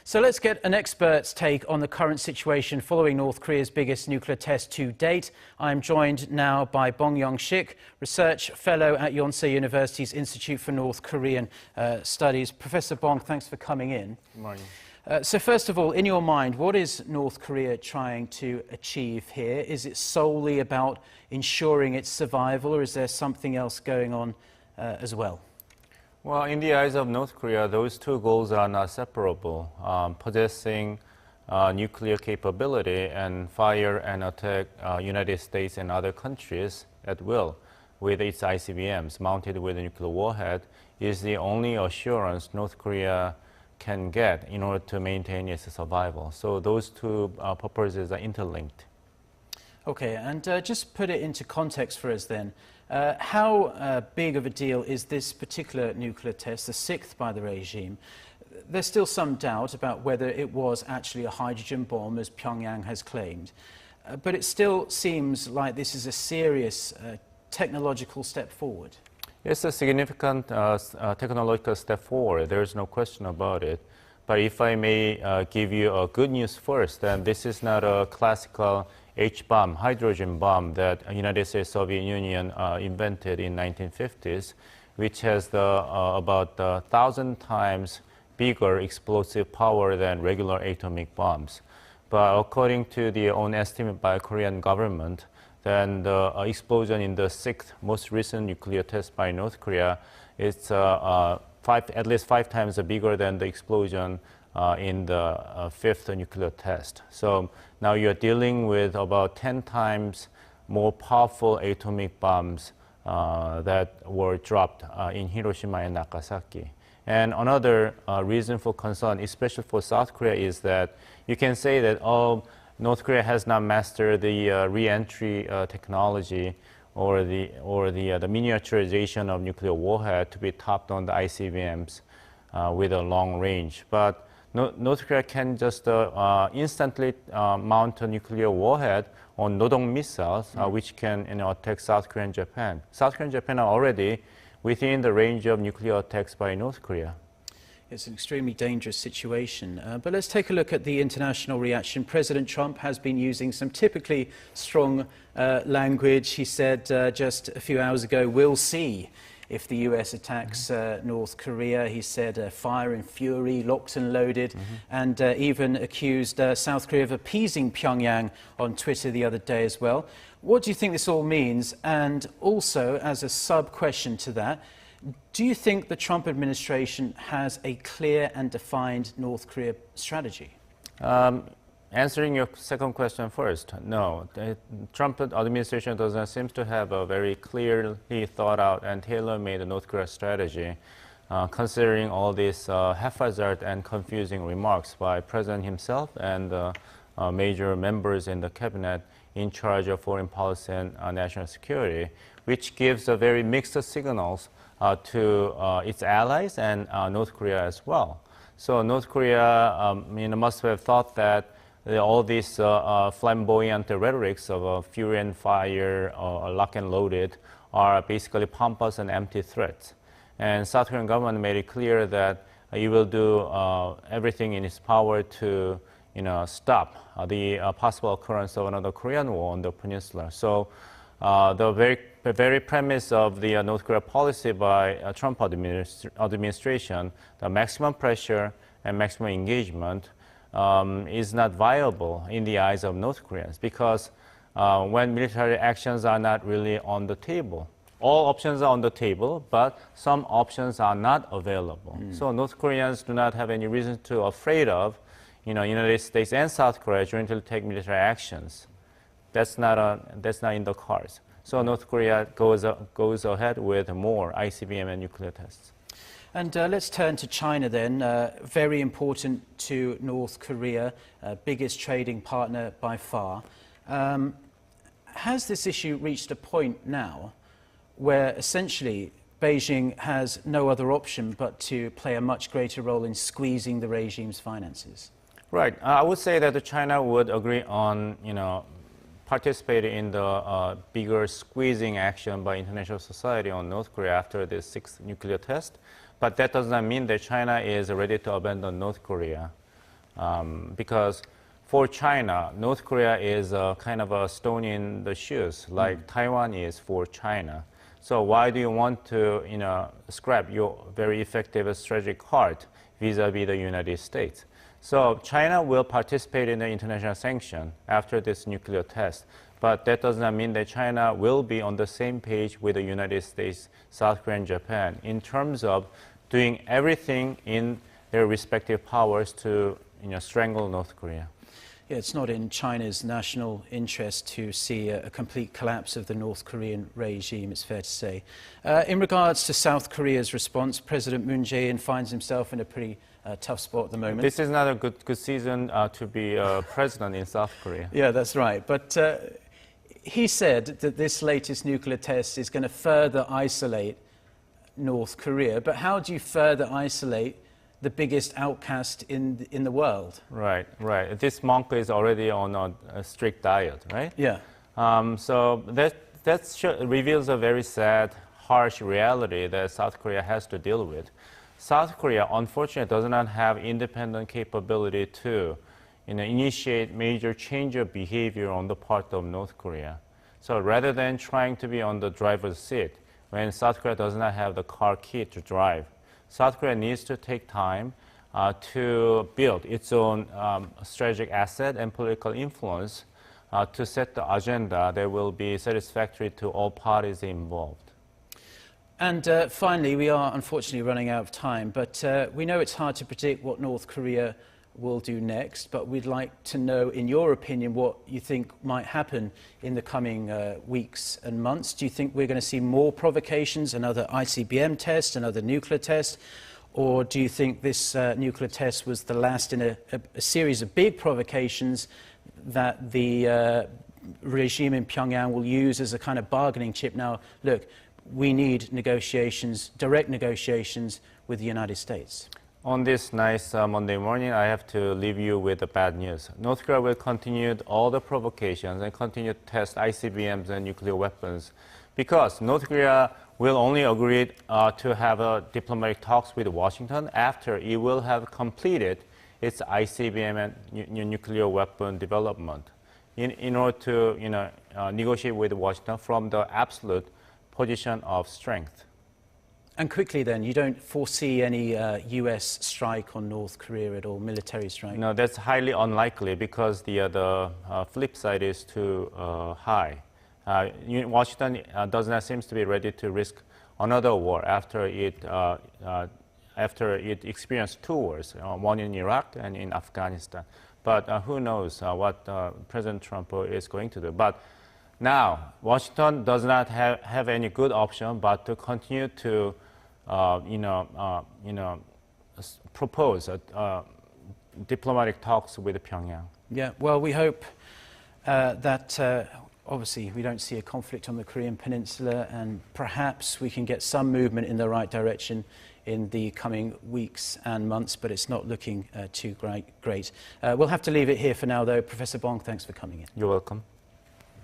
So let's get an expert's take on the current situation following North Korea's biggest nuclear test to date. I'm joined now by Bong Young-sik, Research Fellow at U.S.A. University's Institute for North Korean Studies. Professor Bong, thanks for coming in. Good morning. So first of all, in your mind, what is North Korea trying to achieve here? Is it solely about ensuring its survival, or is there something else going on as well? Well, in the eyes of North Korea, those two goals are not separable. Possessing nuclear capability and fire and attack United States and other countries at will with its ICBMs mounted with a nuclear warhead is the only assurance North Korea can get in order to maintain its survival. So those two purposes are interlinked. Okay, and just put it into context for us then. How big of a deal is this particular nuclear test, the sixth by the regime? There's still some doubt about whether it was actually a hydrogen bomb, as Pyongyang has claimed. But it still seems like this is a serious technological step forward. It's a significant technological step forward. There's no question about it. But if I may give you a good news first, then this is not a classical H bomb, hydrogen bomb that the United States Soviet Union invented in 1950s, which has about 1,000 times bigger explosive power than regular atomic bombs. But according to the own estimate by Korean government, then the explosion in the sixth most recent nuclear test by North Korea is at least 5 times bigger than the explosion in the fifth nuclear test. So now you're dealing with about 10 times more powerful atomic bombs that were dropped in Hiroshima and Nagasaki. And another reason for concern, especially for South Korea, is that you can say that, North Korea has not mastered the re-entry technology or the miniaturization of nuclear warhead to be topped on the ICBMs with a long range. But North Korea can just instantly mount a nuclear warhead on Nodong missiles, which can attack South Korea and Japan. South Korea and Japan are already within the range of nuclear attacks by North Korea. It's an extremely dangerous situation. But let's take a look at the international reaction. President Trump has been using some typically strong language. He said just a few hours ago, "We'll see if the US attacks North Korea." He said fire and fury, locked and loaded, and even accused South Korea of appeasing Pyongyang on Twitter the other day as well. What do you think this all means? And also, as a sub-question to that, do you think the Trump administration has a clear and defined North Korea strategy? Answering your second question first, no. The Trump administration doesn't seem to have a very clearly thought out and tailor-made North Korea strategy, considering all these haphazard and confusing remarks by President himself and major members in the cabinet in charge of foreign policy and national security, which gives a very mixed signals to its allies and North Korea as well. So North Korea must have thought that all these flamboyant rhetorics of fury and fire, lock and loaded, are basically pompous and empty threats. And South Korean government made it clear that it will do everything in its power to stop the possible occurrence of another Korean war on the peninsula. So the very premise of the North Korea policy by Trump administration, the maximum pressure and maximum engagement, is not viable in the eyes of North Koreans, because when military actions are not really on the table, all options are on the table, but some options are not available. So North Koreans do not have any reason to afraid of, United States and South Korea jointly take military actions. That's not in the cards. So North Korea goes ahead with more ICBM and nuclear tests. And let's turn to China then, very important to North Korea, biggest trading partner by far. Has this issue reached a point now where essentially Beijing has no other option but to play a much greater role in squeezing the regime's finances? Right. I would say that China would agree on, participate in the bigger squeezing action by international society on North Korea after the sixth nuclear test. But that does not mean that China is ready to abandon North Korea. Because for China, North Korea is kind of a stone in the shoes, like Taiwan is for China. So why do you want to, scrap your very effective strategic heart vis-a-vis the United States? So China will participate in the international sanction after this nuclear test, but that does not mean that China will be on the same page with the United States, South Korea, and Japan in terms of doing everything in their respective powers to, strangle North Korea. Yeah, it's not in China's national interest to see a complete collapse of the North Korean regime, it's fair to say. In regards to South Korea's response, President Moon Jae-in finds himself in a pretty tough spot at the moment. This is not a good season to be president in South Korea. Yeah, that's right. But he said that this latest nuclear test is going to further isolate North Korea. But how do you further isolate the biggest outcast in the world? Right. This monk is already on a strict diet, right? Yeah. So that reveals a very sad, harsh reality that South Korea has to deal with. South Korea, unfortunately, does not have independent capability to initiate major change of behavior on the part of North Korea. So rather than trying to be on the driver's seat, when South Korea does not have the car key to drive, South Korea needs to take time to build its own strategic asset and political influence to set the agenda that will be satisfactory to all parties involved. And finally, we are unfortunately running out of time, but we know it's hard to predict what North Korea will do next, but we'd like to know, in your opinion, what you think might happen in the coming weeks and months. Do you think we're going to see more provocations, another ICBM test, another nuclear test, or do you think this nuclear test was the last in a series of big provocations that the regime in Pyongyang will use as a kind of bargaining chip? Now, look, we need negotiations, direct negotiations with the United States. On this nice Monday morning, I have to leave you with the bad news. North Korea will continue all the provocations and continue to test ICBMs and nuclear weapons because North Korea will only agree to have diplomatic talks with Washington after it will have completed its ICBM and nuclear weapon development in order to negotiate with Washington from the absolute position of strength. And quickly then, you don't foresee any U.S. strike on North Korea at all, military strike? No, that's highly unlikely because the flip side is too high. Washington does not seem to be ready to risk another war after it experienced two wars, one in Iraq and in Afghanistan. But who knows what President Trump is going to do. But now, Washington does not have any good option but to continue to, propose diplomatic talks with Pyongyang. Yeah, well, we hope that obviously we don't see a conflict on the Korean Peninsula, and perhaps we can get some movement in the right direction in the coming weeks and months, but it's not looking too great. We'll have to leave it here for now, though. Professor Bong, thanks for coming in. You're welcome.